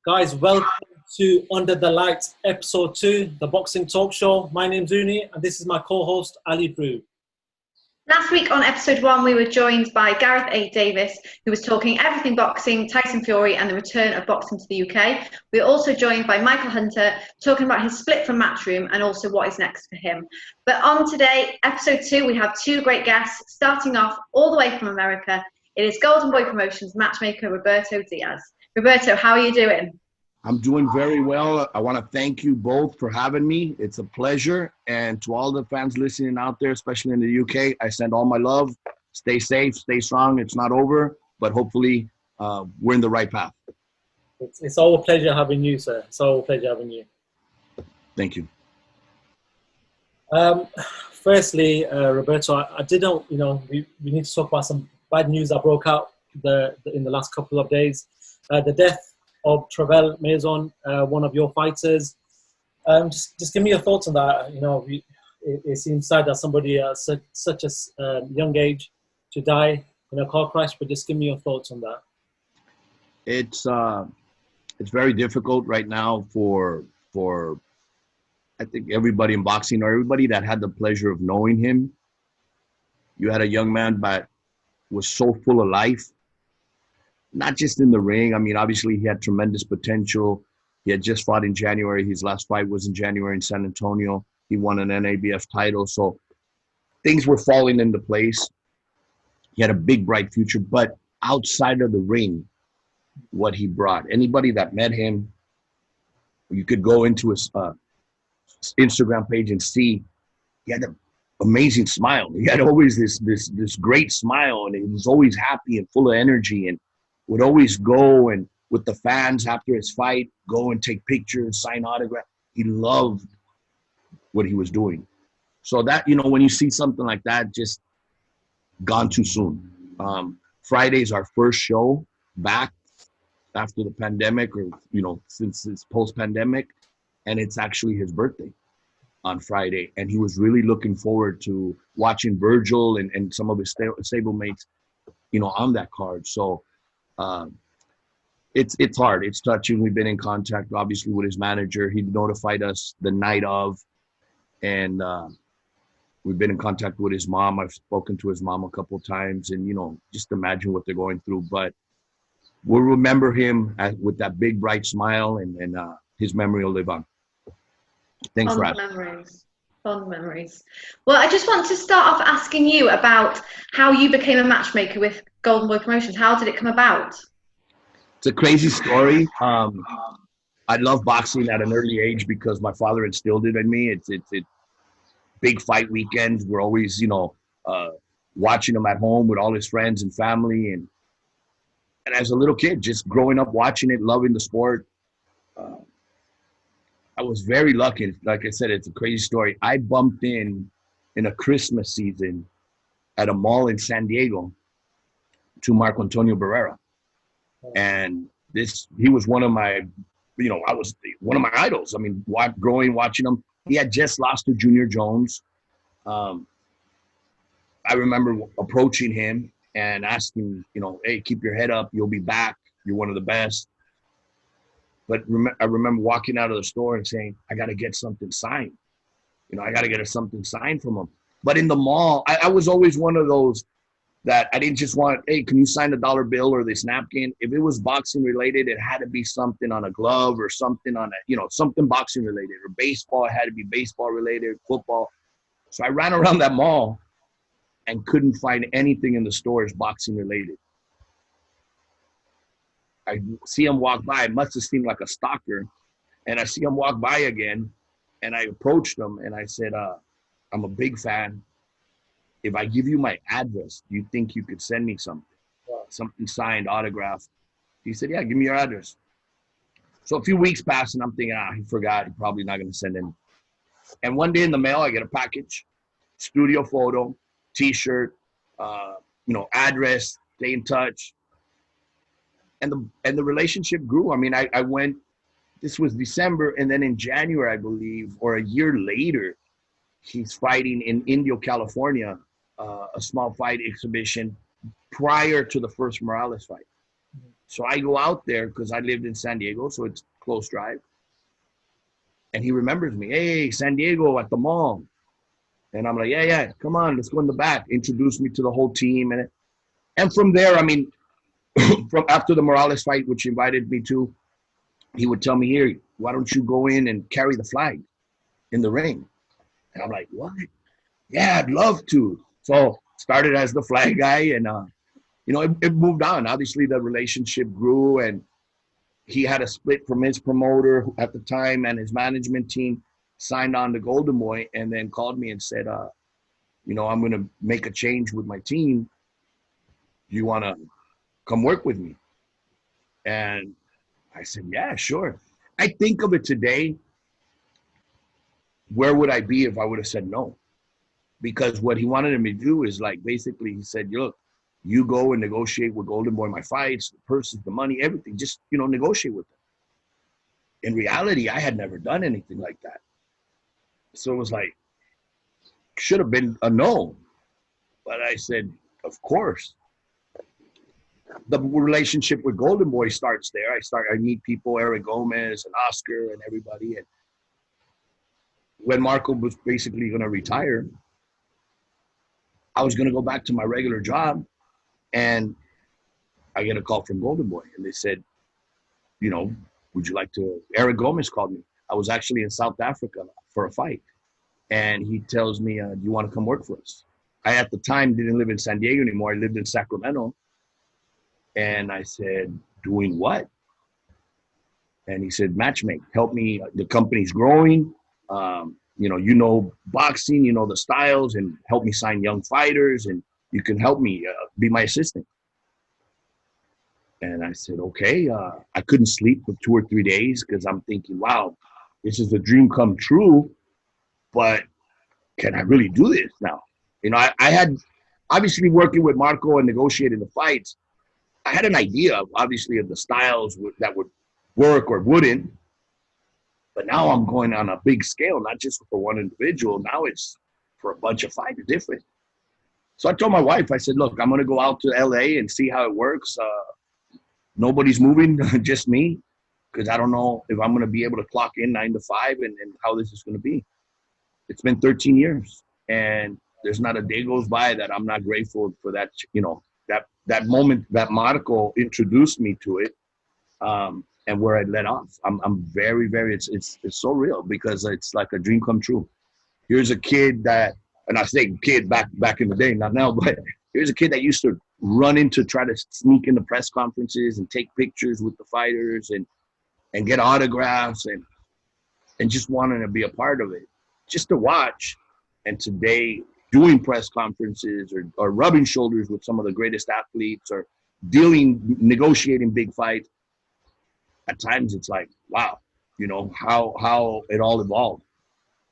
Guys, welcome to Under the Lights episode 2, the boxing talk show. My name's Ouney and this is my co-host Ali Drew. Last week on episode 1, we were joined by Gareth A. Davis, who was talking everything boxing, Tyson Fury and the return of boxing to the UK. We were also joined by Michael Hunter, talking about his split from Matchroom and also what is next for him. But on today, episode 2, we have 2 great guests, starting off all the way from America. It is Golden Boy Promotions matchmaker Roberto Diaz. Roberto, how are you doing? I'm doing very well. I want to thank you both for having me. It's a pleasure. And to all the fans listening out there, especially in the UK, I send all my love. Stay safe, stay strong. It's not over, but hopefully we're in the right path. It's all a pleasure having you, sir. It's all a pleasure having you. Thank you. Firstly, Roberto, I didn't, we need to talk about some bad news that broke out in the last couple of days. The death of Travel Maison, one of your fighters. Just give me your thoughts on that. It seems sad that somebody at such a young age to die in a car crash, but just give me your thoughts on that. It's very difficult right now for I think everybody in boxing, or everybody that had the pleasure of knowing him. You had a young man that was so full of life. Not just in the ring. I mean, obviously he had tremendous potential. He had just fought in January. His last fight was in January in San Antonio. He won an NABF title. So things were falling into place. He had a big, bright future. But outside of the ring, what he brought, anybody that met him, you could go into his Instagram page and see he had an amazing smile. He had always this great smile, and he was always happy and full of energy, and would always go and with the fans after his fight, go and take pictures, sign autographs. He loved what he was doing. So that, when you see something like that, just gone too soon. Friday's our first show back after the pandemic, or, since it's post-pandemic, and it's actually his birthday on Friday. And he was really looking forward to watching Virgil and some of his stablemates, on that card. So, it's hard. It's touching. We've been in contact, obviously, with his manager. He notified us the night of, and we've been in contact with his mom. I've spoken to his mom a couple of times, and, just imagine what they're going through. But we'll remember him with that big, bright smile, and his memory will live on. Thanks for asking. Fond memories. Well, I just want to start off asking you about how you became a matchmaker with Golden Boy Promotions. How did it come about? It's a crazy story. I love boxing at an early age because my father instilled it in me. It's big fight weekends. We're always, watching them at home with all his friends and family. And as a little kid, just growing up watching it, loving the sport, I was very lucky. Like I said, it's a crazy story. I bumped in a Christmas season at a mall in San Diego to Marco Antonio Barrera. And he was one of my, I was one of my idols. I mean, watching him, he had just lost to Junior Jones. I remember approaching him and asking, hey, keep your head up. You'll be back. You're one of the best. But I remember walking out of the store and saying, I got to get something signed. I got to get something signed from him. But in the mall, I was always one of those that I didn't just want, hey, can you sign a dollar bill or this napkin? If it was boxing related, it had to be something on a glove or something on something boxing related, or baseball. It had to be baseball related, football. So I ran around that mall and couldn't find anything in the stores boxing related. I see him walk by. It must have seemed like a stalker. And I see him walk by again, and I approached him and I said, I'm a big fan. If I give you my address, do you think you could send me something? Something signed, autographed? He said, yeah, give me your address. So a few weeks passed, and I'm thinking, he forgot. He's probably not going to send any. And one day in the mail, I get a package, studio photo, T-shirt, address, stay in touch. And the relationship grew. I mean, I went, this was December, and then in January, I believe, or a year later, he's fighting in Indio, California, a small fight exhibition prior to the first Morales fight. So I go out there because I lived in San Diego, so it's close drive. And he remembers me. Hey, San Diego at the mall. And I'm like, yeah, come on, let's go in the back. Introduce me to the whole team. And from there, I mean, from after the Morales fight, which he invited me to, he would tell me, here, why don't you go in and carry the flag in the ring? And I'm like, what? Yeah, I'd love to. So started as the flag guy, and you know, it moved on. Obviously, the relationship grew, and he had a split from his promoter at the time, and his management team signed on to Golden Boy, and then called me and said, you know, I'm going to make a change with my team. Do you want to come work with me? And I said, yeah, sure. I think of it today, where would I be if I would have said no? Because what he wanted me to do is, like, basically he said, look, you go and negotiate with Golden Boy my fights, the purses, the money, everything. Just, you know, negotiate with them. In reality, I had never done anything like that. So it was like, should have been a no. But I said, of course. The relationship with Golden Boy starts there. I meet people, Eric Gomez and Oscar and everybody. And when Marco was basically going to retire, I was going to go back to my regular job, and I get a call from Golden Boy, and they said, you know, would you like to, Eric Gomez called me. I was actually in South Africa for a fight, and he tells me, do you want to come work for us? I, at the time, didn't live in San Diego anymore. I lived in Sacramento. And I said, doing what? And he said, matchmake, help me. The company's growing. You know boxing, you know the styles, and help me sign young fighters, and you can help me be my assistant. And I said, okay. I couldn't sleep for 2 or 3 days because I'm thinking, wow, this is a dream come true, but can I really do this now? You know, I had, obviously working with Marco and negotiating the fights, I had an idea, obviously, of the styles that would work or wouldn't. But now I'm going on a big scale, not just for one individual. Now it's for a bunch of fighters, different. So I told my wife, I said, look, I'm going to go out to LA and see how it works. Nobody's moving, just me, because I don't know if I'm going to be able to clock in 9 to 5 and how this is going to be. It's been 13 years, and there's not a day goes by that I'm not grateful for that, you know, that moment that Marco introduced me to it. And where I let off, I'm very, very, it's so real, because it's like a dream come true. Here's a kid that, and I say kid back in the day, not now, but here's a kid that used to run into, try to sneak into press conferences and take pictures with the fighters and get autographs and just wanting to be a part of it, just to watch. And today, doing press conferences or rubbing shoulders with some of the greatest athletes or negotiating big fights, at times it's like, wow, you know, how it all evolved.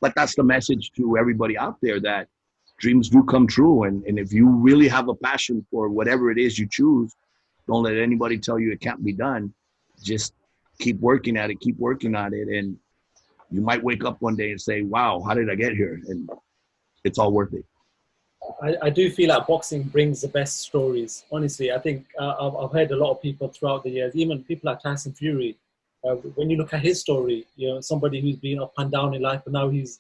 But that's the message to everybody out there, that dreams do come true. And if you really have a passion for whatever it is you choose, don't let anybody tell you it can't be done. Just keep working at it, and you might wake up one day and say, wow, how did I get here? And it's all worth it. I do feel like boxing brings the best stories. Honestly, I think I've heard a lot of people throughout the years, even people like Tyson Fury. When you look at his story, you know, somebody who's been up and down in life, but now he's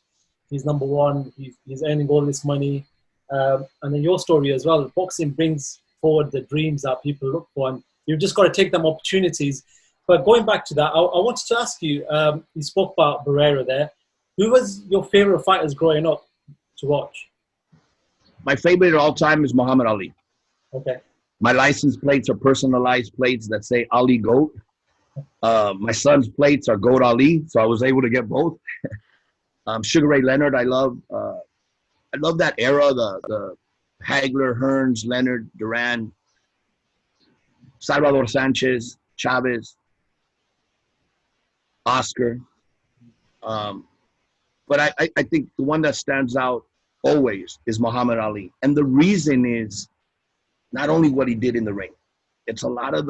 number one. He's earning all this money, and then your story as well. Boxing brings forward the dreams that people look for, and you've just got to take them opportunities. But going back to that, I wanted to ask you. You spoke about Barrera there. Who was your favorite fighters growing up to watch? My favorite of all time is Muhammad Ali. Okay. My license plates are personalized plates that say Ali GOAT. My son's plates are GOAT Ali, so I was able to get both. Sugar Ray Leonard, I love that era, the Hagler, Hearns, Leonard, Duran, Salvador Sanchez, Chavez, Oscar. But I think the one that stands out always is Muhammad Ali. And the reason is not only what he did in the ring, it's a lot of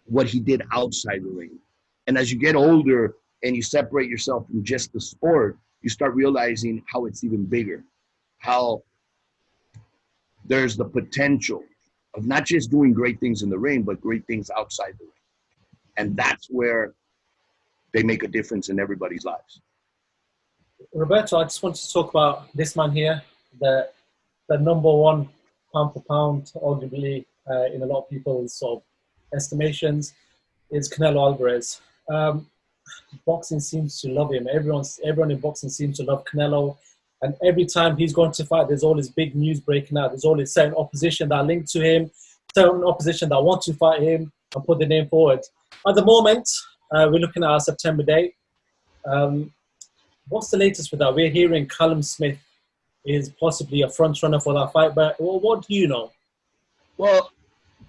what he did outside the ring. And as you get older and you separate yourself from just the sport, you start realizing how it's even bigger, how there's the potential of not just doing great things in the ring, but great things outside the ring. And that's where they make a difference in everybody's lives. Roberto, I just wanted to talk about this man here, the number one pound for pound, arguably in a lot of people's sort of estimations, is Canelo Alvarez. Boxing seems to love him. Everyone in boxing seems to love Canelo. And every time he's going to fight, there's all this big news breaking out. There's all this certain opposition that are linked to him, certain opposition that want to fight him and put the name forward. At the moment, we're looking at our September date. What's the latest with that? We're hearing Callum Smith is possibly a front runner for that fight, but what do you know? Well,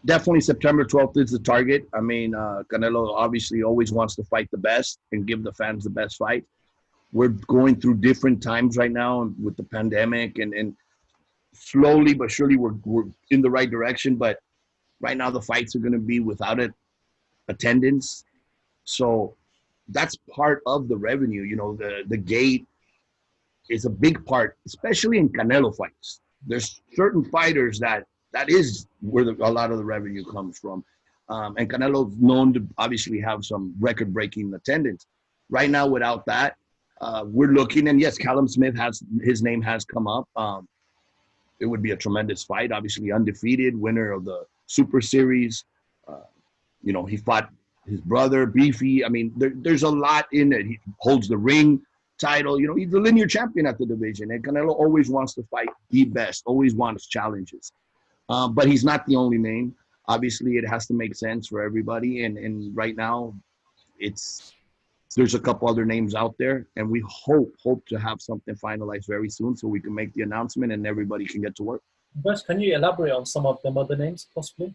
definitely September 12th is the target. I mean, Canelo obviously always wants to fight the best and give the fans the best fight. We're going through different times right now with the pandemic, and slowly but surely we're in the right direction. But right now the fights are going to be without attendance. So that's part of the revenue. You know, the gate is a big part, especially in Canelo fights. There's certain fighters that is where a lot of the revenue comes from. And Canelo's known to obviously have some record-breaking attendance. Right now, without that, we're looking, and yes, Callum Smith his name has come up. It would be a tremendous fight, obviously undefeated, winner of the Super Series. You know, he fought his brother, Beefy. I mean, there's a lot in it. He holds the ring title. You know, he's the linear champion at the division, and Canelo always wants to fight the best, always wants challenges. But he's not the only name. Obviously, it has to make sense for everybody, and right now, there's a couple other names out there, and we hope to have something finalized very soon so we can make the announcement and everybody can get to work. First, can you elaborate on some of them other names, possibly?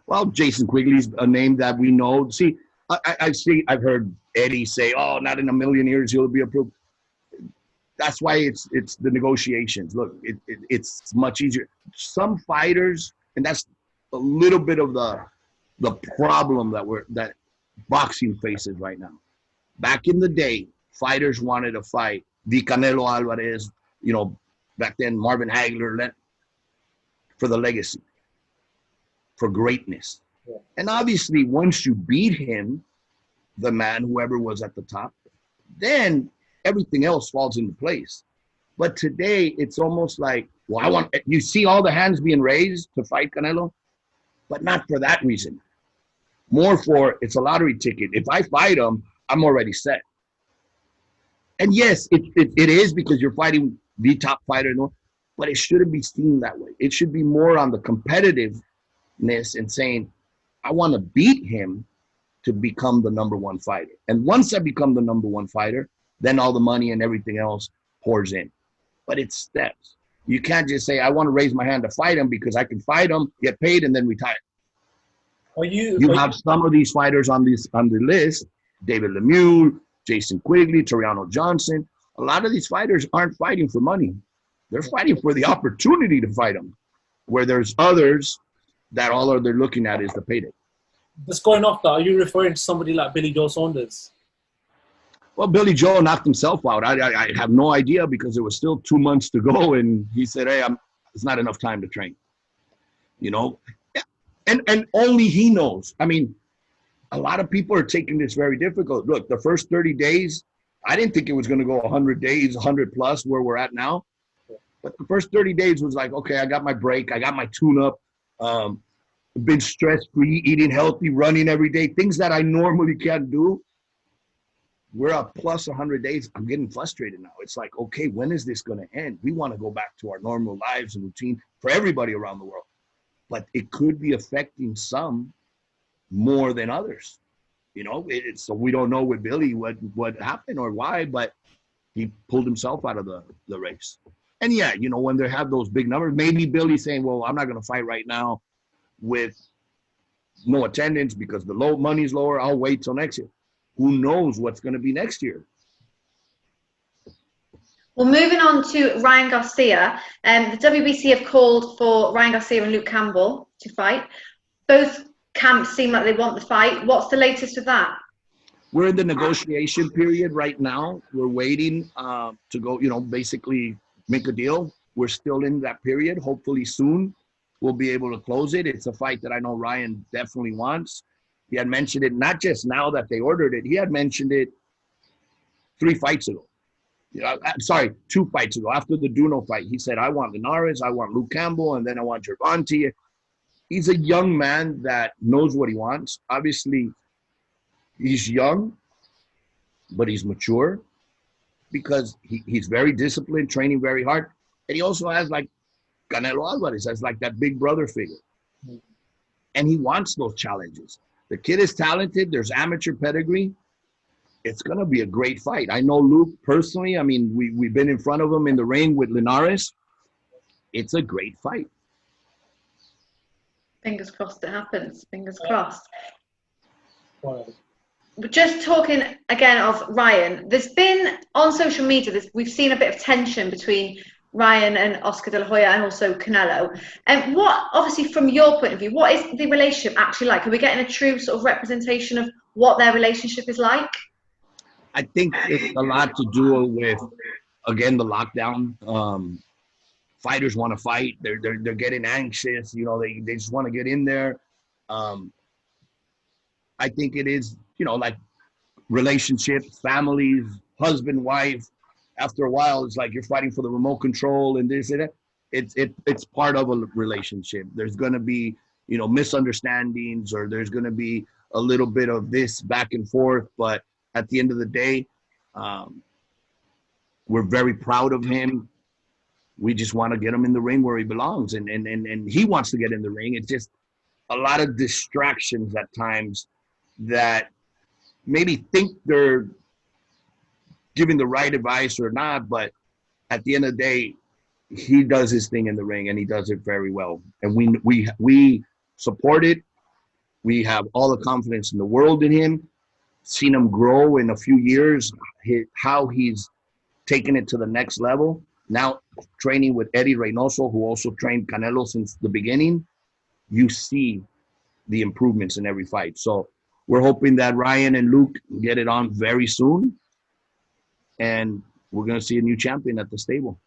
Well, Jason Quigley's a name that we know. See, I've heard Eddie say, "Oh, not in a million years he'll be approved." That's why it's the negotiations. Look, it's much easier. Some fighters, and that's a little bit of the problem that boxing faces right now. Back in the day, fighters wanted to fight the Canelo Alvarez, you know, back then Marvin Hagler, for the legacy, for greatness. Yeah. And obviously, once you beat him, the man, whoever was at the top, then everything else falls into place. But today, it's almost like, well, you see all the hands being raised to fight Canelo, but not for that reason. More for, it's a lottery ticket. If I fight him, I'm already set. And yes, it is because you're fighting the top fighter, but it shouldn't be seen that way. It should be more on the competitiveness and saying, I want to beat him to become the number one fighter. And once I become the number one fighter, then all the money and everything else pours in. But it's steps. You can't just say, I want to raise my hand to fight him because I can fight him, get paid, and then retire. You have some of these fighters on the list, David Lemieux, Jason Quigley, Toriano Johnson. A lot of these fighters aren't fighting for money. They're fighting for the opportunity to fight them, where there's others that all they're looking at is the payday. Just going off that, are you referring to somebody like Billy Joe Saunders? Well, Billy Joe knocked himself out. I have no idea because there was still 2 months to go, and he said, hey, it's not enough time to train. You know? And only he knows. I mean, a lot of people are taking this very difficult. Look, the first 30 days, I didn't think it was going to go 100 days, 100 plus where we're at now. But the first 30 days was like, okay, I got my break. I got my tune-up. Been stress-free, eating healthy, running every day, things that I normally can't do. We're up plus 100 days. I'm getting frustrated now. It's like, okay, when is this going to end? We want to go back to our normal lives and routine for everybody around the world. But it could be affecting some more than others. You know, so we don't know with Billy what happened or why, but he pulled himself out of the race. And yeah, you know, when they have those big numbers, maybe Billy's saying, well, I'm not going to fight right now with no attendance because the money's lower. I'll wait till next year. Who knows what's going to be next year? Well, moving on to Ryan Garcia, the WBC have called for Ryan Garcia and Luke Campbell to fight. Both camps seem like they want the fight. What's the latest with that? We're in the negotiation period right now. We're waiting to go, you know, basically make a deal. We're still in that period, hopefully soon. will be able to close it. It's a fight that I know Ryan definitely wants. He had mentioned it, not just now that they ordered it. He had mentioned it 3 fights ago. Sorry, 2 fights ago. After the Duno fight, he said, I want Linares, I want Luke Campbell, and then I want Gervonta. He's a young man that knows what he wants. Obviously, he's young, but he's mature because he's very disciplined, training very hard. And he also has like Canelo Alvarez as like that big brother figure. And he wants those challenges. The kid is talented. There's amateur pedigree. It's going to be a great fight. I know Luke personally. I mean, we've been in front of him in the ring with Linares. It's a great fight. Fingers crossed it happens. Fingers crossed. Just talking again of Ryan, there's been on social media, we've seen a bit of tension between Ryan and Oscar De La Hoya and also Canelo. And what, obviously from your point of view, what is the relationship actually like? Are we getting a true sort of representation of what their relationship is like? I think it's a lot to do with, again, the lockdown. Fighters want to fight. They're getting anxious. You know, they just want to get in there. I think it is, you know, like relationships, families, husband, wife. After a while, it's like you're fighting for the remote control and this and that. It's part of a relationship. There's going to be, you know, misunderstandings, or there's going to be a little bit of this back and forth. But at the end of the day, we're very proud of him. We just want to get him in the ring where he belongs, and he wants to get in the ring. It's just a lot of distractions at times that maybe think they're giving the right advice or not, but at the end of the day, he does his thing in the ring, and he does it very well. And we support it. We have all the confidence in the world in him. Seen him grow in a few years, how he's taken it to the next level. Now training with Eddie Reynoso, who also trained Canelo since the beginning, you see the improvements in every fight. So we're hoping that Ryan and Luke get it on very soon, and we're going to see a new champion at the stable.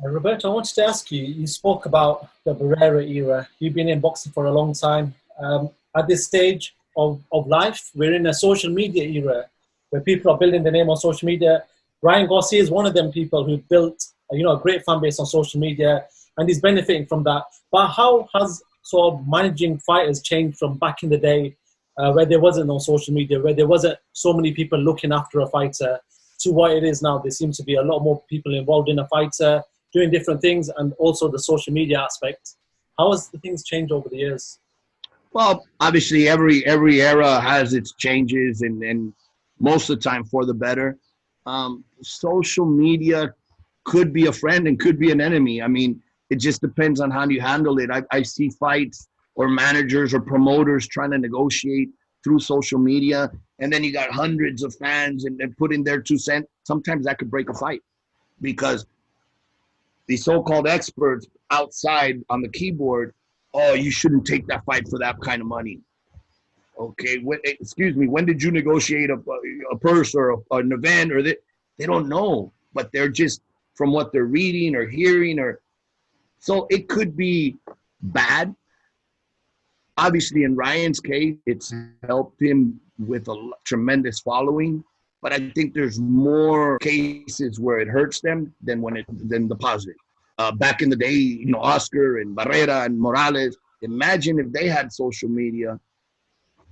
Roberto, I wanted to ask you, you spoke about the Barrera era. You've been in boxing for a long time. At this stage of life, we're in a social media era where people are building their name on social media. Ryan Garcia is one of them people who built a great fan base on social media, and he's benefiting from that. But how has sort of managing fighters changed from back in the day where there wasn't no social media, where there wasn't so many people looking after a fighter, to what it is now? There seems to be a lot more people involved in a fighter, doing different things, and also the social media aspect. How has the things changed over the years? Well, obviously every era has its changes, and most of the time for the better. Social media could be a friend and could be an enemy. I mean, it just depends on how you handle it. I see fights or managers or promoters trying to negotiate through social media, and then you got hundreds of fans and put in their 2 cents. Sometimes that could break a fight, because the so-called experts outside on the keyboard, oh, you shouldn't take that fight for that kind of money. Okay, excuse me, when did you negotiate a purse or an event? Or they don't know, but they're just from what they're reading or hearing, or so it could be bad. Obviously, in Ryan's case, it's helped him with a tremendous following, but I think there's more cases where it hurts them than than the positive. Back in the day, Oscar and Barrera and Morales, imagine if they had social media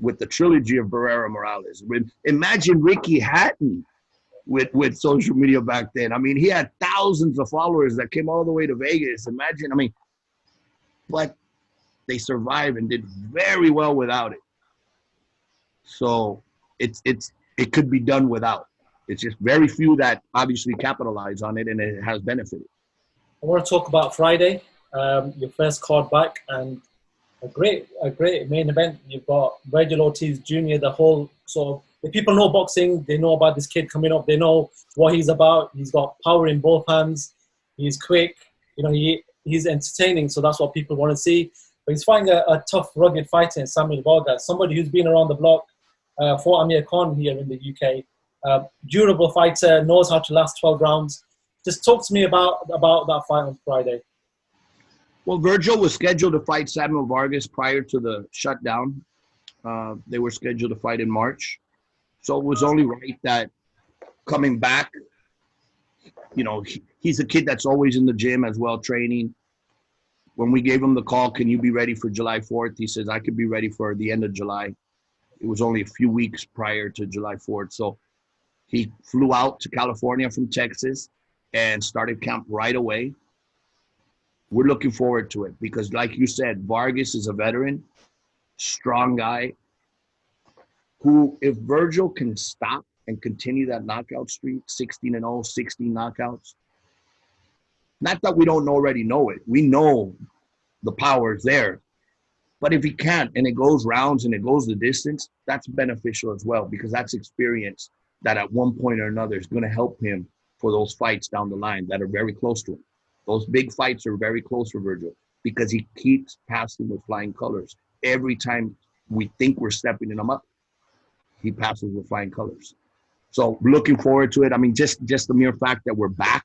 with the trilogy of Barrera Morales. Imagine Ricky Hatton with social media back then. I mean, he had thousands of followers that came all the way to Vegas. Imagine, but they survived and did very well without it. So it could be done without. It's just very few that obviously capitalize on it, and it has benefited. I want to talk about Friday, your first card back, and a great main event. You've got Virgil Ortiz Jr., the whole sort of, if people know boxing, they know about this kid coming up, they know what he's about. He's got power in both hands, he's quick, he's entertaining, so that's what people want to see. But he's fighting a tough, rugged fighter in Samuel Vargas, somebody who's been around the block, for Amir Khan here in the UK. Durable fighter, knows how to last 12 rounds. Just talk to me about that fight on Friday. Well, Virgil was scheduled to fight Samuel Vargas prior to the shutdown. They were scheduled to fight in March. So it was only right that coming back, you know, he's a kid that's always in the gym as well, training. When we gave him the call, can you be ready for July 4th? He says, I could be ready for the end of July. It was only a few weeks prior to July 4th. So he flew out to California from Texas and started camp right away. We're looking forward to it because, like you said, Vargas is a veteran, strong guy, who, if Virgil can stop and continue that knockout streak, 16-0, 16 knockouts, not that we don't already know it. We know the power is there. But if he can't and it goes rounds and it goes the distance, that's beneficial as well because that's experience that at one point or another is going to help him for those fights down the line that are very close to him. Those big fights are very close for Virgil because he keeps passing with flying colors. Every time we think we're stepping him up, he passes with flying colors. So looking forward to it. I mean, just the mere fact that we're back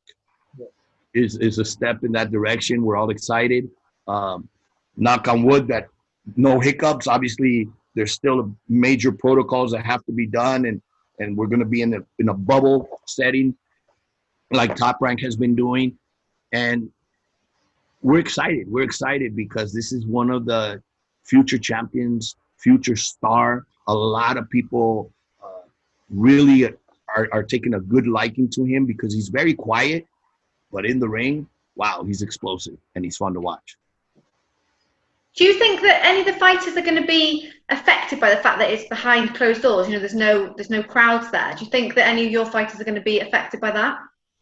is a step in that direction. We're all excited. Knock on wood that no hiccups. Obviously, there's still major protocols that have to be done, and we're going to be in a bubble setting like Top Rank has been doing. And we're excited. We're excited because this is one of the future champions, future star. A lot of people really are taking a good liking to him because he's very quiet, but in the ring, wow, he's explosive and he's fun to watch. Do you think that any of the fighters are going to be affected by the fact that it's behind closed doors? You know, there's no crowds there. Do you think that any of your fighters are going to be affected by that?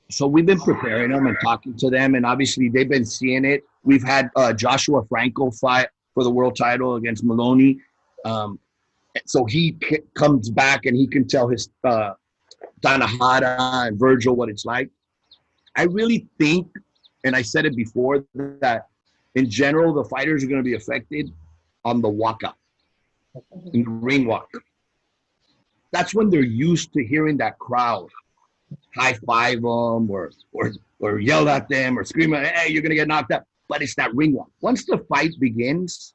So we've been preparing them and talking to them, and obviously they've been seeing it. We've had Joshua Franco fight for the world title against Maloney. So he comes back and he can tell his Tanahara and Virgil what it's like. I really think, and I said it before, that in general, the fighters are going to be affected on the walkout, in the ring walk. That's when they're used to hearing that crowd high-five them or yell at them or scream, hey, you're going to get knocked out. But it's that ring walk. Once the fight begins,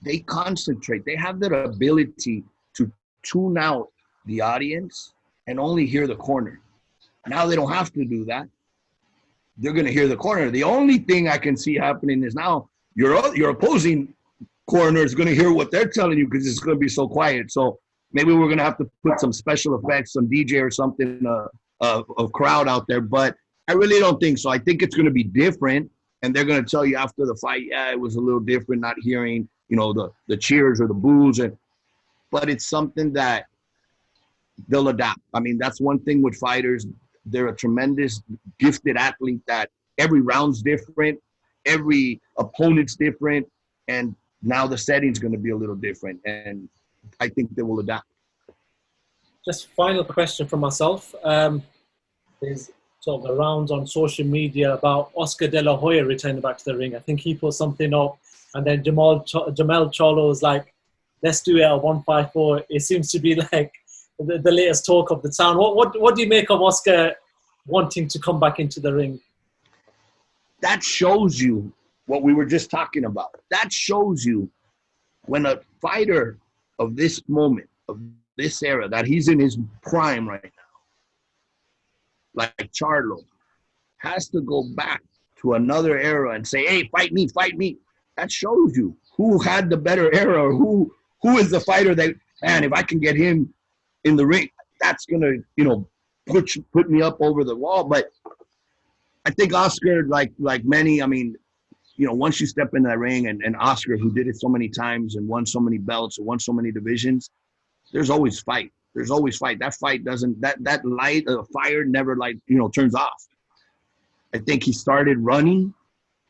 they concentrate. They have that ability to tune out the audience and only hear the corner. Now they don't have to do that. They're going to hear the corner. The only thing I can see happening is now your opposing corner is going to hear what they're telling you because it's going to be so quiet. So maybe we're going to have to put some special effects, some DJ or something, of crowd out there. But I really don't think so. I think it's going to be different, and they're going to tell you after the fight, yeah, it was a little different, not hearing, you know, the cheers or the boos. But it's something that they'll adapt. I mean, that's one thing with fighters. They're a tremendous, gifted athlete that every round's different, every opponent's different, and now the setting's going to be a little different, and I think they will adapt. Just final question from myself. There's sort of around on social media about Oscar De La Hoya returning back to the ring. I think he put something up, and then Jamel Charlo was like, let's do it at 154. It seems to be like the latest talk of the town. What do you make of Oscar wanting to come back into the ring? That shows you what we were just talking about. That shows you when a fighter of this moment, of this era, that he's in his prime right now, like Charlo, has to go back to another era and say, hey, fight me, fight me. That shows you who had the better era, or who is the fighter that, man, if I can get him in the ring, that's going to, you know, put me up over the wall. But I think Oscar, like many, I mean, you know, once you step in that ring, and Oscar, who did it so many times and won so many belts and won so many divisions, there's always fight. There's always fight. That fight doesn't, that light, fire never, turns off. I think he started running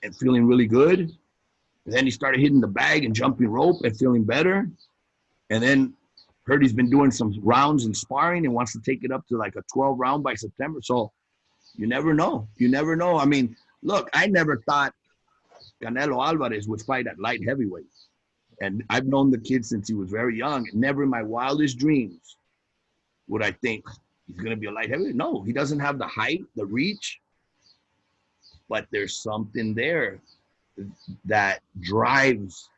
and feeling really good. And then he started hitting the bag and jumping rope and feeling better. And then heard he's been doing some rounds and sparring and wants to take it up to like a 12 round by September. So you never know. You never know. I mean, look, I never thought Canelo Alvarez would fight at light heavyweight. And I've known the kid since he was very young. And never in my wildest dreams would I think he's going to be a light heavyweight. No, he doesn't have the height, the reach. but there's something there that drives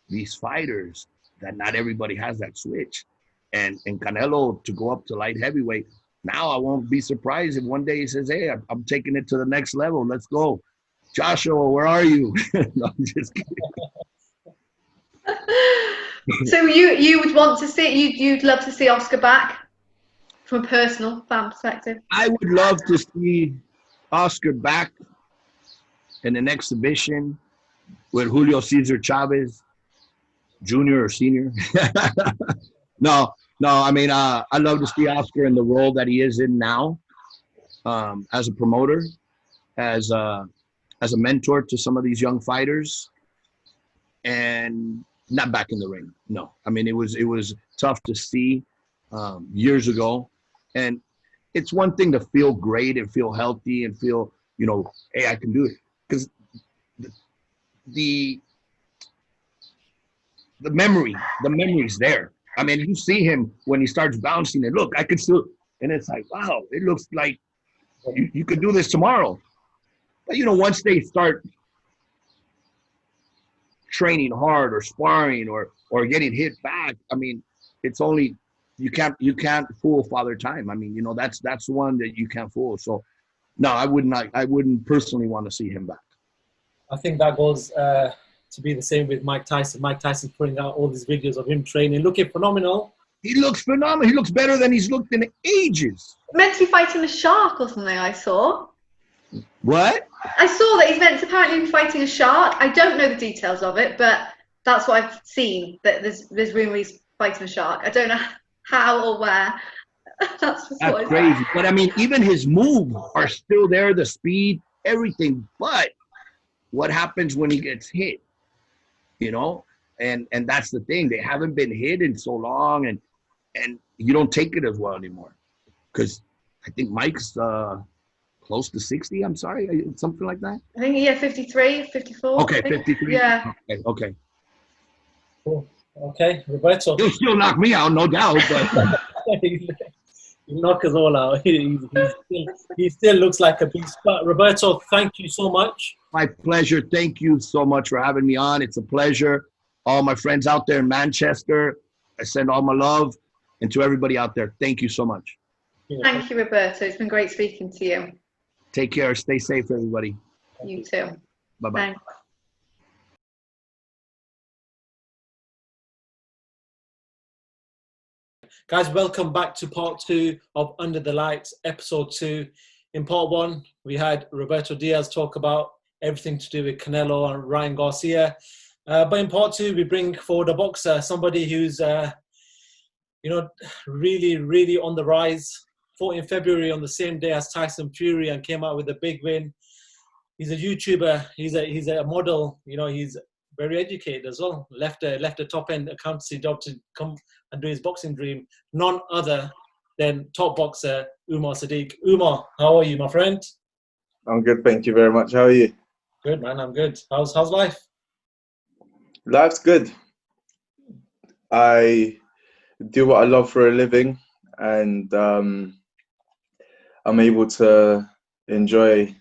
these fighters that not everybody has that switch. And Canelo to go up to light heavyweight, now I won't be surprised if one day he says, hey, I'm taking it to the next level. Let's go. Joshua, where are you? No, I'm just kidding. So you would want to see, you'd love to see Oscar back from a personal fan perspective? I would love to see Oscar back in an exhibition with Julio Cesar Chavez, junior or senior. No, I mean, I love to see Oscar in the role that he is in now, as a promoter, as a mentor to some of these young fighters, and not back in the ring. No, I mean, it was tough to see years ago, and it's one thing to feel great and feel healthy and feel, hey, I can do it, because the memory's there. I mean, you see him when he starts bouncing, and look, I could still, and it's like, wow, it looks like you could do this tomorrow. But once they start training hard or sparring or getting hit back, I mean, it's only you can't fool Father Time. I mean, that's one that you can't fool. So no, I wouldn't personally want to see him back. I think that goes to be the same with Mike Tyson. Mike Tyson putting out all these videos of him training, looking phenomenal. He looks phenomenal. He looks better than he's looked in ages. Meant to be fighting a shark or something, I saw. What? I saw that he's meant to apparently be fighting a shark. I don't know the details of it, but that's what I've seen, that there's rumour he's fighting a shark. I don't know how or where. That's crazy. But I mean, even his moves are still there, the speed, everything. But what happens when he gets hit? And that's the thing. They haven't been hit in so long, and you don't take it as well anymore. Because I think Mike's close to 60, I'm sorry, something like that. I think, 53, 54. Okay, 53. Yeah. Okay. Cool. Okay, Roberto. He'll still knock me out, no doubt, but he'll knock us all out. He still looks like a beast. But Roberto, thank you so much. My pleasure. Thank you so much for having me on. It's a pleasure. All my friends out there in Manchester, I send all my love. And to everybody out there, thank you so much. Thank you, Roberto. It's been great speaking to you. Take care. Stay safe, everybody. You too. Bye-bye. Thanks. Guys, welcome back to part 2 of Under the Lights, episode 2. In part 1, we had Roberto Diaz talk about everything to do with Canelo and Ryan Garcia. But in part 2, we bring forward a boxer, somebody who's, really, really on the rise. Fought in February on the same day as Tyson Fury and came out with a big win. He's a YouTuber. He's a model. He's very educated as well. Left a top-end accountancy job to come and do his boxing dream. None other than top boxer Umar Sadiq. Umar, how are you, my friend? I'm good, thank you very much. How are you? Good, man. I'm good. How's life? Life's good. I do what I love for a living, and I'm able to enjoy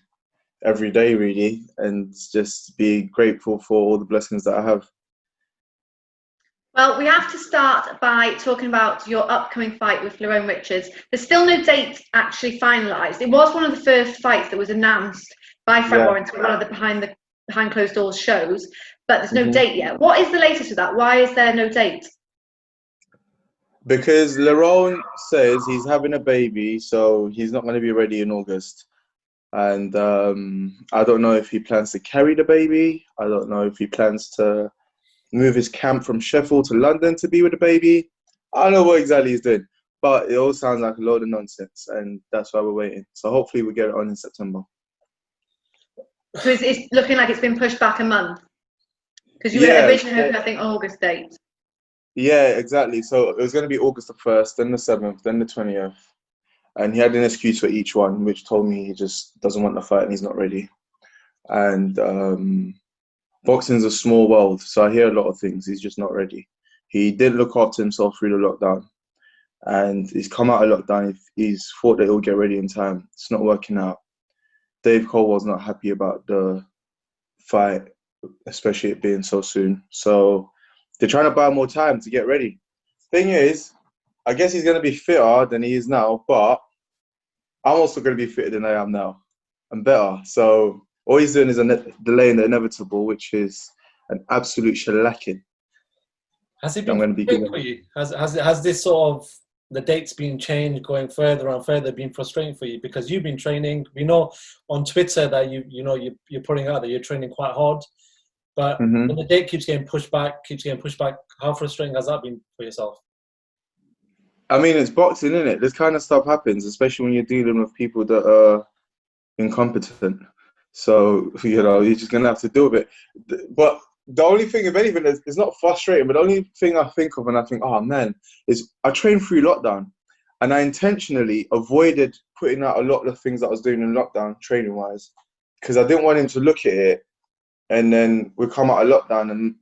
every day, really, and just be grateful for all the blessings that I have. Well, we have to start by talking about your upcoming fight with Lerone Richards. There's still no date actually finalised. It was one of the first fights that was announced by Frank Warren to one of the behind closed doors shows, but there's no date yet. What is the latest with that? Why is there no date? Because Lerone says he's having a baby, so he's not going to be ready in August. And I don't know if he plans to carry the baby. I don't know if he plans to move his camp from Sheffield to London to be with the baby. I don't know what exactly he's doing, but it all sounds like a load of nonsense, and that's why we're waiting. So hopefully we get it on in September. So it's looking like it's been pushed back a month? Because you were originally hoping, I think, August date. Yeah, exactly. So it was going to be August the 1st, then the 7th, then the 20th. And he had an excuse for each one, which told me he just doesn't want the fight and he's not ready. And boxing's a small world, so I hear a lot of things. He's just not ready. He didn't look after himself through the lockdown. And he's come out of lockdown. He's thought that he'll get ready in time. It's not working out. Dave Cole was not happy about the fight, especially it being so soon. So they're trying to buy more time to get ready. Thing is, I guess he's going to be fitter than he is now, but I'm also going to be fitter than I am now and better. So all he's doing is delaying the inevitable, which is an absolute shellacking. Has it been frustrating for you? Has this sort of, the dates been changed, going further and further, been frustrating for you? Because you've been training. We know on Twitter that you're putting out that you're training quite hard, but when the date keeps getting pushed back, how frustrating has that been for yourself? I mean, it's boxing, isn't it? This kind of stuff happens, especially when you're dealing with people that are incompetent. So, you're just going to have to deal with it. But the only thing, if anything, is not frustrating, but the only thing I think of and I think, oh man, is I trained through lockdown. And I intentionally avoided putting out a lot of the things that I was doing in lockdown, training-wise, because I didn't want him to look at it and then we come out of lockdown and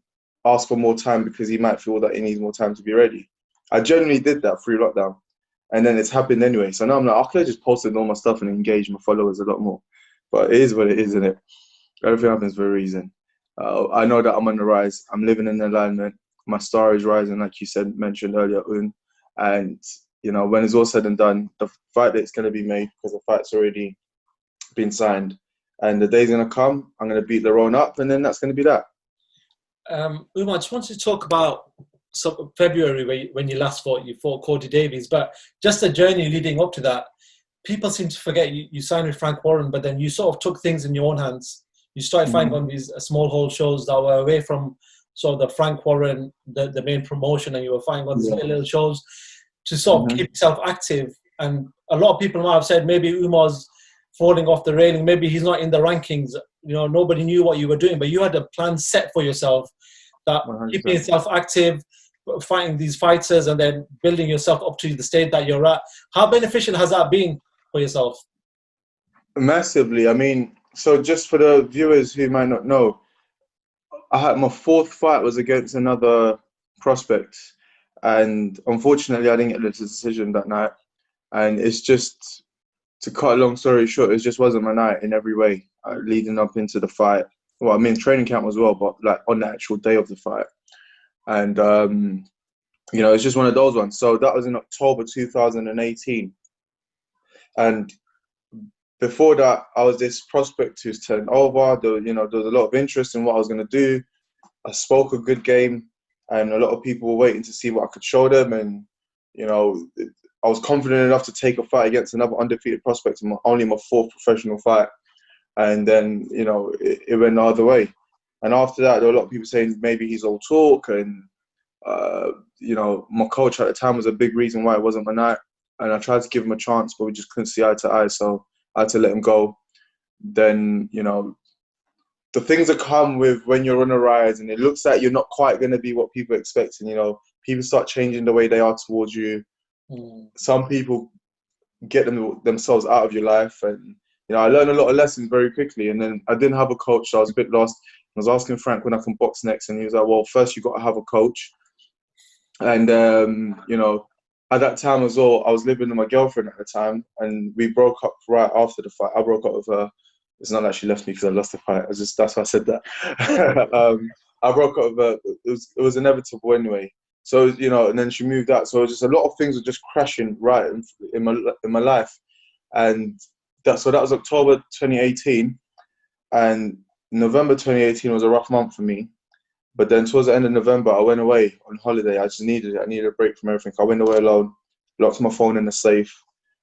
ask for more time because he might feel that he needs more time to be ready. I generally did that through lockdown. And then it's happened anyway. So now I'm like, I could have just posted all my stuff and engaged my followers a lot more. But it is what it is, isn't it? Everything happens for a reason. I know that I'm on the rise. I'm living in alignment. My star is rising, like you mentioned earlier, Un. And, when it's all said and done, the fight date's going to be made because the fight's already been signed. And the day's going to come, I'm going to beat Lerone up, and then that's going to be that. Umar, I just wanted to talk about February when you last fought. You fought Cody Davies, but just the journey leading up to that, people seem to forget you signed with Frank Warren, but then you sort of took things in your own hands. You started fighting on these small hole shows that were away from sort of the Frank Warren, the main promotion, and you were fighting on these little shows to sort of keep yourself active. And a lot of people might have said maybe Umar's falling off the railing, maybe he's not in the rankings. Nobody knew what you were doing, but you had a plan set for yourself that 100%. Keeping yourself active, fighting these fighters, and then building yourself up to the stage that you're at. How beneficial has that been for yourself? Massively. I mean, so just for the viewers who might not know, my fourth fight was against another prospect, and unfortunately I didn't get the decision that night. And it's just, to cut a long story short, it just wasn't my night in every way leading up into the fight. Well, I mean, training camp as well, but like on the actual day of the fight. And, it's just one of those ones. So that was in October 2018. And before that, I was this prospect who's turned over. There was a lot of interest in what I was going to do. I spoke a good game, and a lot of people were waiting to see what I could show them. And, I was confident enough to take a fight against another undefeated prospect, only my fourth professional fight. And then, it went the other way. And after that, there were a lot of people saying maybe he's all talk. And, my coach at the time was a big reason why it wasn't my night. And I tried to give him a chance, but we just couldn't see eye to eye. So I had to let him go. Then, the things that come with when you're on a rise and it looks like you're not quite going to be what people expect. And, people start changing the way they are towards you. Some people get themselves out of your life. And, I learned a lot of lessons very quickly. And then I didn't have a coach, so I was a bit lost. I was asking Frank when I can box next. And he was like, well, first you got to have a coach. And, at that time as well, I was living with my girlfriend at the time, and we broke up right after the fight. I broke up with her. It's not that she left me because I lost the fight. That's why I said that. I broke up with her. It was inevitable anyway. So, and then she moved out. So just a lot of things were just crashing right in my life. And that was October 2018. And November 2018 was a rough month for me. But then towards the end of November, I went away on holiday. I just needed it. I needed a break from everything. I went away alone, locked my phone in the safe.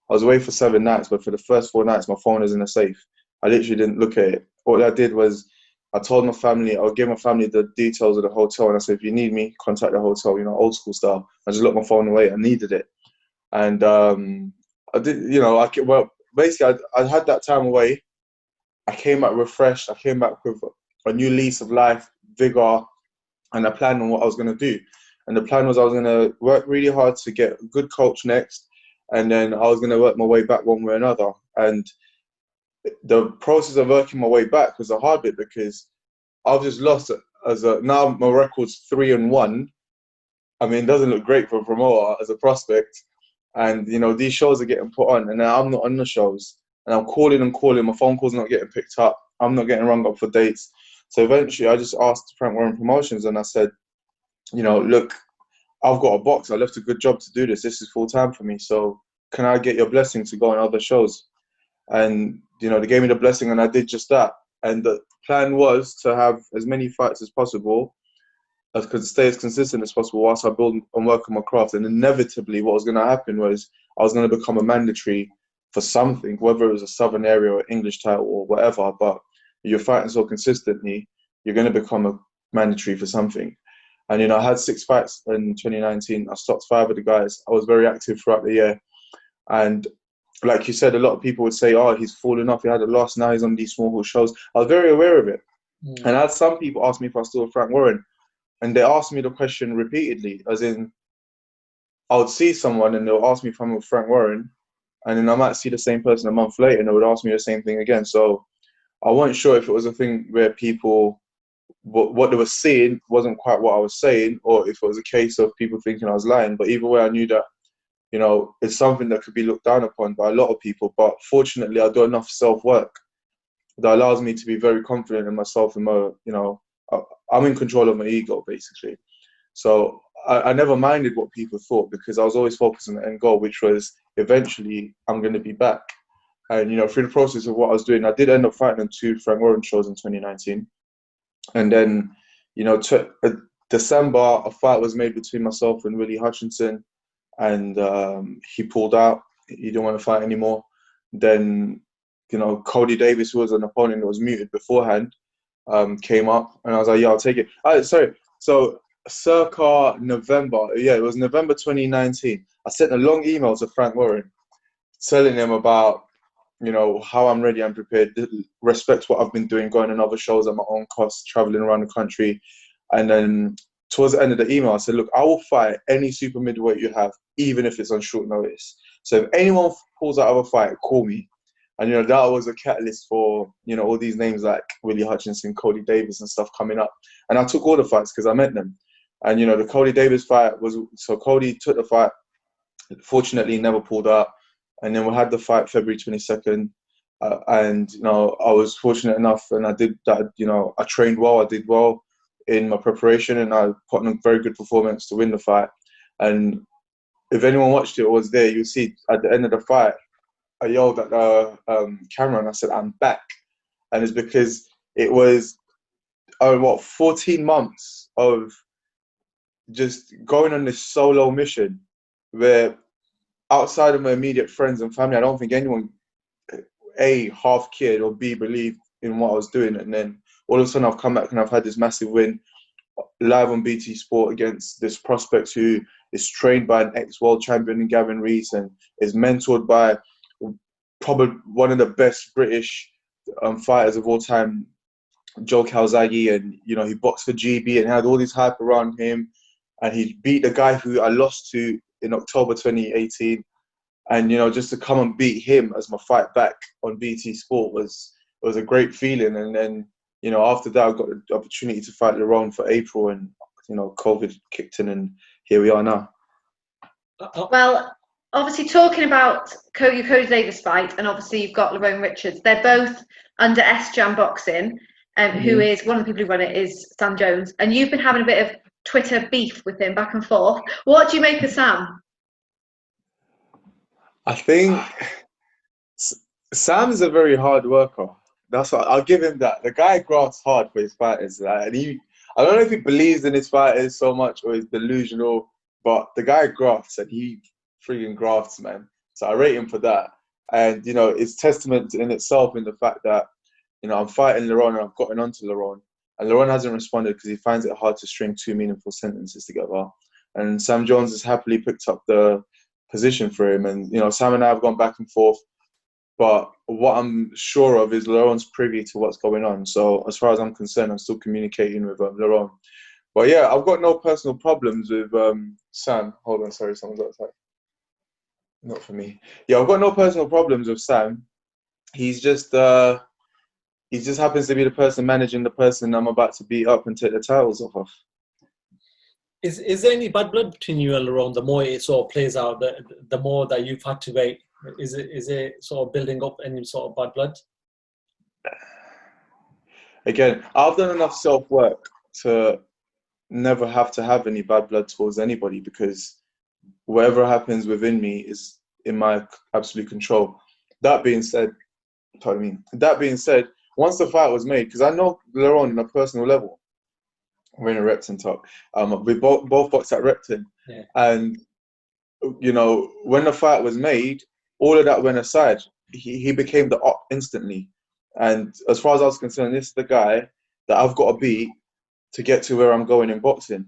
I was away for 7 nights, but for the first 4 nights, my phone was in the safe. I literally didn't look at it. All I did was I told my family, I gave my family the details of the hotel. And I said, if you need me, contact the hotel, old school style. I just locked my phone away. I needed it. And I did, basically I had that time away. I came back refreshed. I came back with a new lease of life, vigor, and a plan on what I was going to do. And the plan was I was going to work really hard to get a good coach next, and then I was going to work my way back one way or another. And the process of working my way back was a hard bit because I've just lost now my record's 3-1. I mean, it doesn't look great for a promoter as a prospect. And, these shows are getting put on, and now I'm not on the shows. and I'm calling and calling. My phone call's not getting picked up. I'm not getting rung up for dates. So eventually, I just asked Frank Warren Promotions, and I said, you know, look, I've got a box. I left a good job to do this. This is full time for me. So can I get your blessing to go on other shows? And, you know, they gave me the blessing, and I did just that. And the plan was to have as many fights as possible, stay as consistent as possible whilst I build and work on my craft. And inevitably, what was going to happen was I was going to become a mandatory for something, whether it was a Southern area or English title or whatever. But you're fighting so consistently, you're going to become a mandatory for something. And, you know, I had 6 fights in 2019. I stopped 5 of the guys. I was very active throughout the year. And like you said, a lot of people would say, oh, he's fallen off. He had a loss. Now he's on these small hall shows. I was very aware of it. And I had some people ask me if I was still with Frank Warren. And they asked me the question repeatedly, as in, I would see someone and they'll ask me if I'm with Frank Warren. And then I might see the same person a month later and they would ask me the same thing again. So I wasn't sure if it was a thing where people, what they were seeing wasn't quite what I was saying, or if it was a case of people thinking I was lying. But either way, I knew that, you know, it's something that could be looked down upon by a lot of people. But fortunately, I do enough self-work that allows me to be very confident in myself and my, you know, I'm in control of my ego, basically. So I never minded what people thought, because I was always focused on the end goal, which was eventually I'm going to be back. And, you know, through the process of what I was doing, I did end up fighting on 2 Frank Warren shows in 2019. And then, you know, December, a fight was made between myself and Willie Hutchinson, and he pulled out. He didn't want to fight anymore. Then, you know, Cody Davis, who was an opponent that was muted beforehand, came up, and I was like, yeah, I'll take it. Sorry. So circa November, it was November 2019, I sent a long email to Frank Warren telling him about, you know, how I'm ready and prepared, respect what I've been doing, going on other shows at my own cost, traveling around the country. And then towards the end of the email, I said, look, I will fight any super middleweight you have, even if it's on short notice. So if anyone pulls out of a fight, call me. And, you know, that was a catalyst for, you know, all these names like Willie Hutchinson, Cody Davis and stuff coming up. And I took all the fights because I met them. And, you know, the Cody Davis fight was, so Cody took the fight, fortunately never pulled out. And then we had the fight February 22nd. And, you know, I was fortunate enough, and I did that, you know, I trained well, I did well in my preparation, and I put on a very good performance to win the fight. And if anyone watched it or was there, you'll see at the end of the fight, I yelled at the camera and I said, I'm back. And it's because it was, 14 months of just going on this solo mission where, outside of my immediate friends and family, I don't think anyone, A, half cared, or B, believed in what I was doing. And then all of a sudden I've come back and I've had this massive win live on BT Sport against this prospect who is trained by an ex-world champion in Gavin Rees and is mentored by probably one of the best British fighters of all time, Joe Calzaghe. And, you know, he boxed for GB and had all this hype around him. And he beat the guy who I lost to in October 2018. And, you know, just to come and beat him as my fight back on BT Sport was a great feeling. And then, you know, after that, I got the opportunity to fight Lerone for April, and, you know, COVID kicked in, and here we are now. Well, obviously talking about your Cody Davis fight, and obviously you've got Lerone Richards. They're both under S-Jam Boxing, who is, one of the people who run it is Sam Jones. And you've been having a bit of Twitter beef with him back and forth. What do you make of Sam? I think Sam is a very hard worker. That's what I'll give him that. The guy grafts hard for his fighters. And I don't know if he believes in his fighters so much or is delusional, but the guy grafts, and he freaking grafts, man. So I rate him for that. And, you know, it's testament in itself in the fact that, you know, I'm fighting Lerone and I've gotten onto Lerone. And Lerone hasn't responded because he finds it hard to string 2 meaningful sentences together. And Sam Jones has happily picked up the position for him. And, you know, Sam and I have gone back and forth. But what I'm sure of is Lerone's privy to what's going on. So as far as I'm concerned, I'm still communicating with Lerone. But yeah, I've got no personal problems with Sam. Hold on, sorry, someone's outside. Not for me. Yeah, I've got no personal problems with Sam. He just happens to be the person managing the person I'm about to beat up and take the titles off of. Is there any bad blood between you and Lerone? The more it sort of plays out, the more that you've had to wait Is it sort of building up any sort of bad blood? Again, I've done enough self-work to never have to have any bad blood towards anybody, because whatever happens within me is in my absolute control. That being said, once the fight was made, because I know Laurent on a personal level, we're in a Repton talk. We both boxed at Repton, yeah. And you know, when the fight was made, all of that went aside. He became the op instantly. And as far as I was concerned, this is the guy that I've got to beat to get to where I'm going in boxing.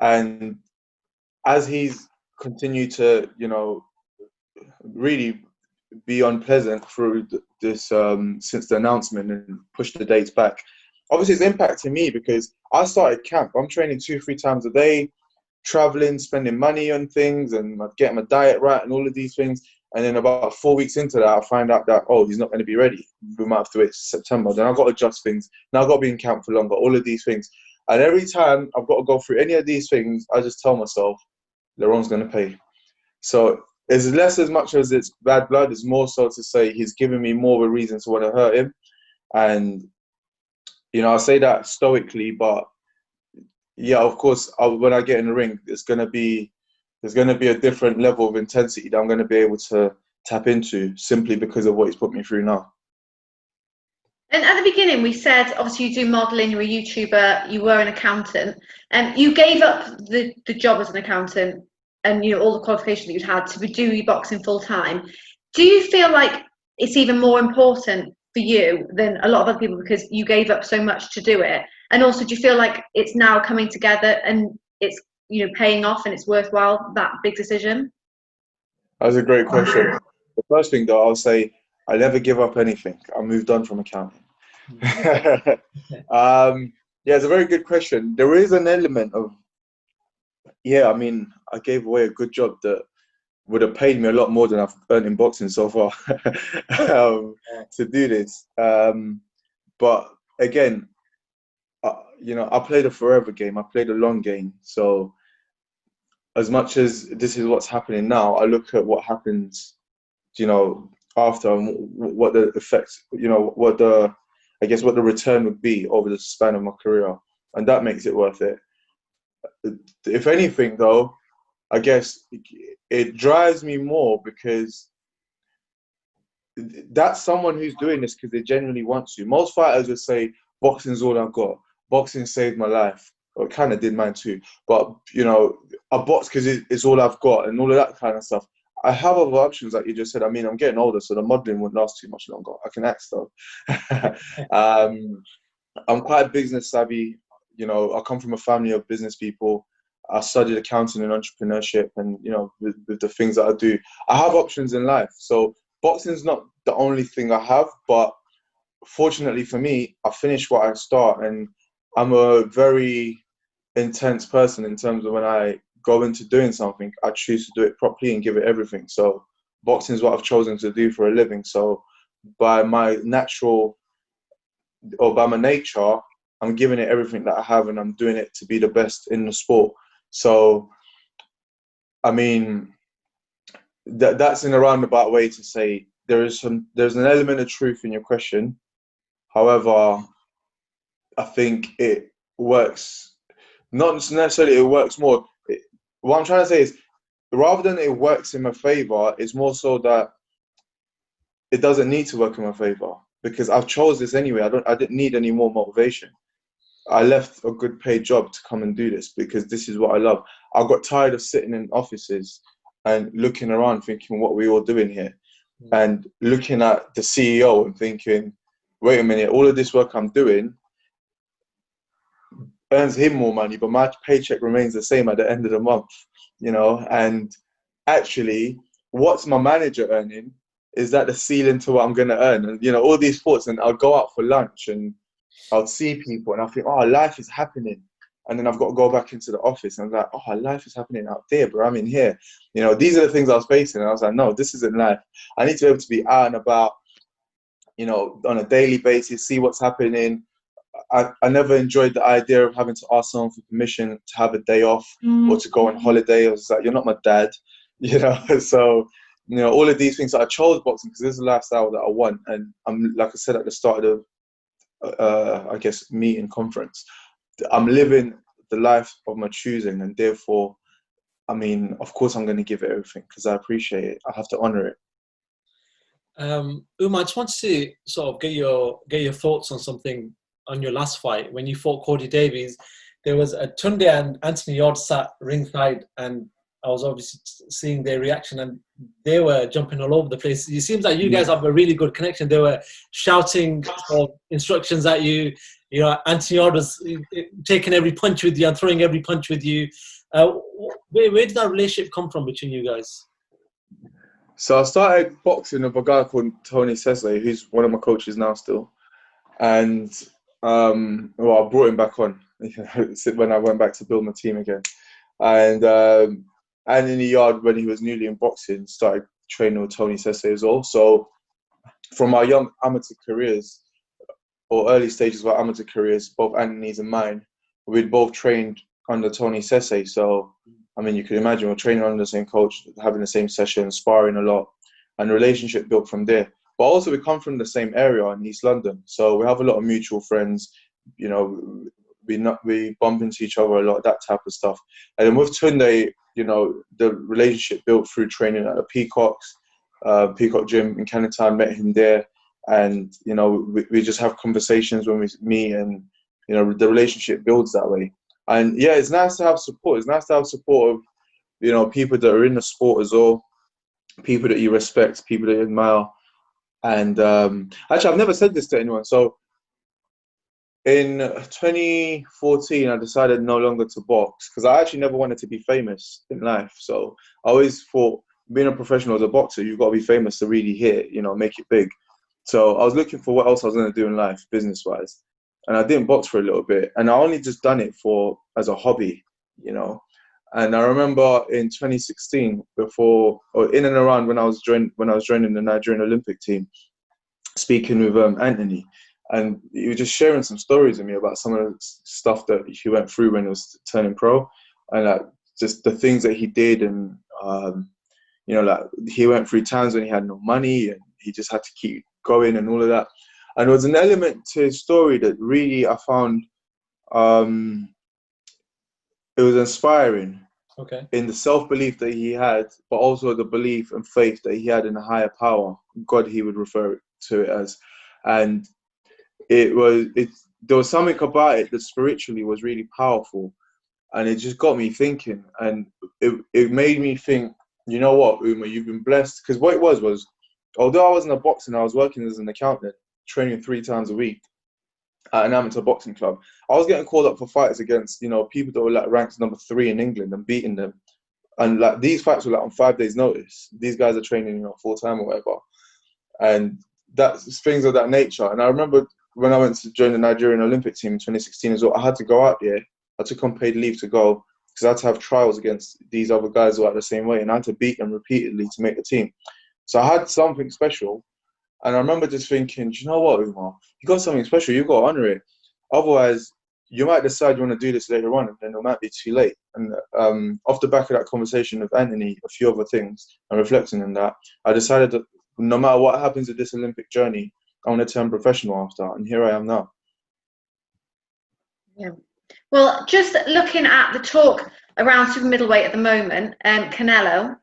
And as he's continued to, you know, really be unpleasant through this since the announcement and push the dates back, obviously it's impacting me, because I started camp. I'm training 2-3 times a day, traveling, spending money on things, and getting my diet right and all of these things. And then about 4 weeks into that, I find out that, oh, he's not going to be ready. We might have to wait September. Then I've got to adjust things. Now I've got to be in camp for longer, all of these things. And every time I've got to go through any of these things, I just tell myself, Laurent's going to pay. So it's less as much as it's bad blood. It's more so to say he's giving me more of a reason to want to hurt him. And, you know, I say that stoically, but yeah, of course, when I get in the ring, there's going to be a different level of intensity that I'm going to be able to tap into, simply because of what he's put me through now. And at the beginning, we said, obviously, you do modelling, you're a YouTuber, you were an accountant, and you gave up the job as an accountant and, you know, all the qualifications that you'd had to do your boxing full time. Do you feel like it's even more important for you than a lot of other people because you gave up so much to do it? And also, do you feel like it's now coming together and it's, you know, paying off and it's worthwhile, that big decision? That's a great question. The first thing, though, I'll say I never give up anything. I moved on from accounting. Yeah, it's a very good question. There is an element of, yeah, I mean, I gave away a good job that would have paid me a lot more than I've earned in boxing so far to do this. But again, you know, I played a forever game. I played a long game. So as much as this is what's happening now, I look at what happens, you know, after, and what the effects, you know, what the return would be over the span of my career. And that makes it worth it. If anything, though, I guess it drives me more because that's someone who's doing this because they genuinely want to. Most fighters would say, boxing's all I've got. Boxing saved my life. Well, it kind of did mine too. But, you know, I box because it's all I've got and all of that kind of stuff. I have other options, like you just said. I mean, I'm getting older, so the modelling wouldn't last too much longer. I can act though. I'm quite business savvy. You know, I come from a family of business people. I studied accounting and entrepreneurship, and, you know, with the things that I do, I have options in life. So boxing's not the only thing I have, but fortunately for me, I finish what I start, and I'm a very intense person in terms of when I go into doing something, I choose to do it properly and give it everything. So boxing is what I've chosen to do for a living. So by my nature, I'm giving it everything that I have, and I'm doing it to be the best in the sport. So, I mean, that's in a roundabout way to say there's an element of truth in your question. However, I think it works, not necessarily it works more. What I'm trying to say is, rather than it works in my favor, it's more so that it doesn't need to work in my favor because I've chose this anyway. I didn't need any more motivation. I left a good paid job to come and do this because this is what I love. I got tired of sitting in offices and looking around thinking, what are we all doing here? And looking at the CEO and thinking, wait a minute, all of this work I'm doing earns him more money, but my paycheck remains the same at the end of the month, you know? And actually, what's my manager earning? Is that the ceiling to what I'm going to earn? And, you know, all these thoughts, and I'll go out for lunch and I'll see people and I think, oh, life is happening. And then I've got to go back into the office and I'm like, oh, life is happening out there, bro. I'm in here. You know, these are the things I was facing. And I was like, no, this isn't life. I need to be able to be out and about, you know, on a daily basis, see what's happening. I never enjoyed the idea of having to ask someone for permission to have a day off or to go on holiday. I was like, you're not my dad, you know? So you know, all of these things that I chose boxing because this is a lifestyle that I want. And I'm, like I said at the start of, I guess, meeting conference, I'm living the life of my choosing, and therefore, I mean, of course, I'm going to give it everything because I appreciate it. I have to honor it. Umar, I just wanted to sort of get your thoughts on something on your last fight. When you fought Cody Davies, there was a Tunde and Anthony Yard sat ringside, and I was obviously seeing their reaction, and they were jumping all over the place. It seems like you guys have a really good connection. They were shouting sort of instructions at you. You know, Anthony Yard was taking every punch with you and throwing every punch with you. Where did that relationship come from between you guys? So I started boxing with a guy called Tony Sese, who's one of my coaches now still. And, well, I brought him back on when I went back to build my team again. And Anthony Yard, when he was newly in boxing, started training with Tony Sese as well. So from our young amateur careers, or early stages of our amateur careers, both Anthony's and mine, we'd both trained under Tony Sese. So, I mean, you can imagine we're training under the same coach, having the same sessions, sparring a lot, and the relationship built from there. But also we come from the same area in East London. So we have a lot of mutual friends, you know, we bump into each other a lot, that type of stuff. And then with Tunde, you know, the relationship built through training at the Peacock Gym in Canning Town, met him there. And, you know, we just have conversations when we meet, and, you know, the relationship builds that way. And yeah, it's nice to have support. It's nice to have support of, you know, people that are in the sport as well, people that you respect, people that you admire. And actually, I've never said this to anyone. So in 2014, I decided no longer to box because I actually never wanted to be famous in life. So I always thought being a professional as a boxer, you've got to be famous to really hit, you know, make it big. So I was looking for what else I was going to do in life, business-wise. And I didn't box for a little bit. And I only just done it as a hobby, you know. And I remember in 2016, in and around when I was joining the Nigerian Olympic team, speaking with Anthony, and he was just sharing some stories with me about some of the stuff that he went through when he was turning pro, and just the things that he did, and you know, like he went through times when he had no money and he just had to keep going and all of that. And there was an element to his story that really I found it was inspiring. Okay. In the self-belief that he had, but also the belief and faith that he had in a higher power, God, he would refer to it as. And there was something about it that spiritually was really powerful, and it just got me thinking. And it made me think, you know what, Umar, you've been blessed. Because what it was, although I wasn't a boxer, I was working as an accountant, training 3 times a week at an amateur boxing club. I was getting called up for fights against, you know, people that were like ranked number 3 in England and beating them. And like these fights were like on 5 days' notice. These guys are training, you know, full time or whatever. And that's things of that nature. And I remember when I went to join the Nigerian Olympic team in 2016 as well, I had to go out there. I took unpaid leave to go because I had to have trials against these other guys who are the same way, and I had to beat them repeatedly to make the team. So I had something special. And I remember just thinking, do you know what, Umar? You got something special, you've got to honour it. Otherwise, you might decide you want to do this later on, and then it might be too late. And off the back of that conversation with Anthony, a few other things, and reflecting on that, I decided that no matter what happens with this Olympic journey, I want to turn professional after, and here I am now. Yeah. Well, just looking at the talk around super middleweight at the moment, Canelo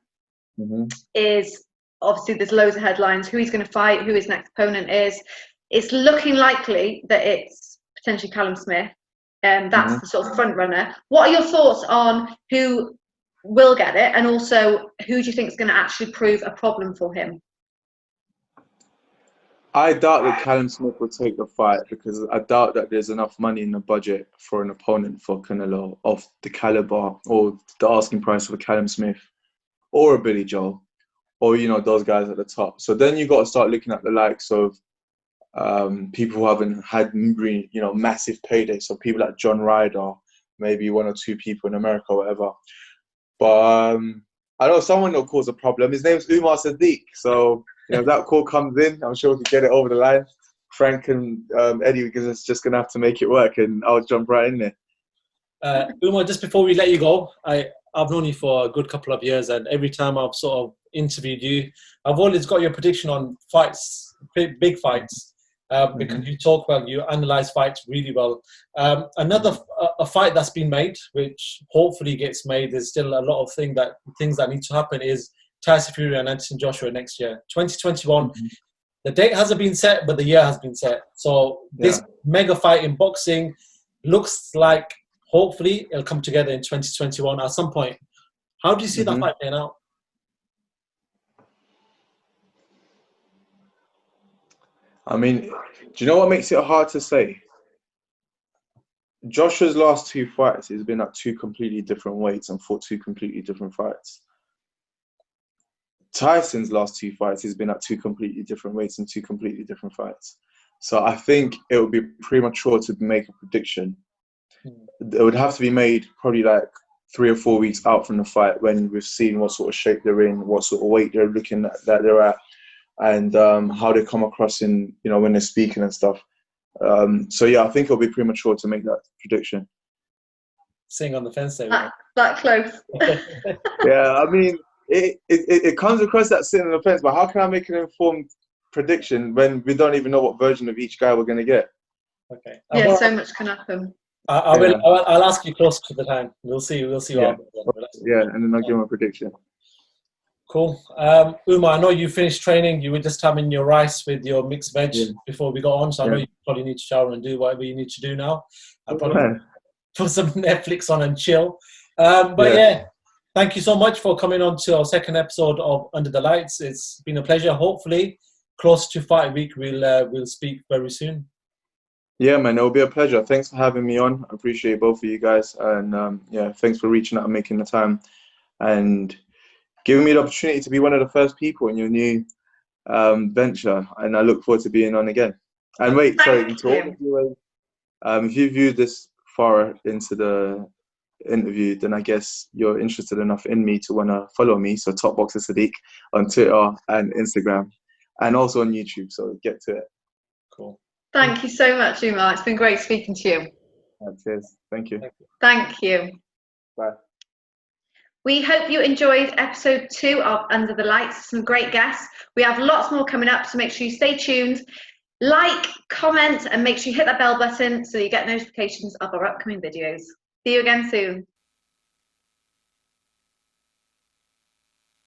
is... Obviously, there's loads of headlines, who he's going to fight, who his next opponent is. It's looking likely that it's potentially Callum Smith. That's the sort of front runner. What are your thoughts on who will get it, and also who do you think is going to actually prove a problem for him? I doubt that Callum Smith will take the fight because I doubt that there's enough money in the budget for an opponent for Canelo of the caliber or the asking price of a Callum Smith or a Billy Joe. Or, you know, those guys at the top. So then you got to start looking at the likes of people who haven't had, you know, massive paydays. So people like John Ryder, maybe 1 or 2 people in America or whatever. But I know someone will cause a problem. His name's Umar Sadiq. So, you know, if that call comes in, I'm sure we can get it over the line. Frank and Eddie, because it's just going to have to make it work, and I'll jump right in there. Umar, just before we let you go, I I've known you for a good couple of years, and every time I've sort of interviewed you, I've always got your prediction on fights, big fights, because you talk well, you analyze fights really well. A fight that's been made, which hopefully gets made, there's still a lot of things that need to happen, is Tyson Fury and Anthony Joshua next year, 2021. The date hasn't been set, but the year has been set. So this mega fight in boxing looks like hopefully it'll come together in 2021 at some point. How do you see that fight playing out? I mean, do you know what makes it hard to say? Joshua's last 2 fights, he's been at 2 completely different weights and fought 2 completely different fights. Tyson's last 2 fights, he's been at 2 completely different weights and 2 completely different fights. So I think it would be premature to make a prediction. It would have to be made probably like 3 or 4 weeks out from the fight, when we've seen what sort of shape they're in, what sort of weight they're looking at, that they're at, and how they come across in, you know, when they're speaking and stuff. So yeah, I think it'll be premature to make that prediction. Sitting on the fence there. That close. Yeah, I mean, it comes across that sitting on the fence, but how can I make an informed prediction when we don't even know what version of each guy we're going to get? Okay. Yeah, so much can happen. I'll ask you closer to the time. We'll see. What happens. Yeah, and then I'll give him a prediction. Cool. Umar, I know you finished training. You were just having your rice with your mixed veg before we got on, so I know you probably need to shower and do whatever you need to do now. I'll probably put some Netflix on and chill. Thank you so much for coming on to our second episode of Under the Lights. It's been a pleasure. Hopefully, close to fight week, we'll speak very soon. Yeah, man, it'll be a pleasure. Thanks for having me on. I appreciate both of you guys, and thanks for reaching out and making the time, and giving me the opportunity to be one of the first people in your new venture. And I look forward to being on again. And wait, sorry, to all of you, if you viewed this far into the interview, then I guess you're interested enough in me to want to follow me. So Top Boxer Sadiq on Twitter and Instagram, and also on YouTube. So get to it. Cool. Thank you so much, Umar. It's been great speaking to you. Cheers. Thank you. Thank you. Bye. We hope you enjoyed episode 2 of Under the Lights. Some great guests. We have lots more coming up, so make sure you stay tuned. Like, comment, and make sure you hit that bell button so you get notifications of our upcoming videos. See you again soon.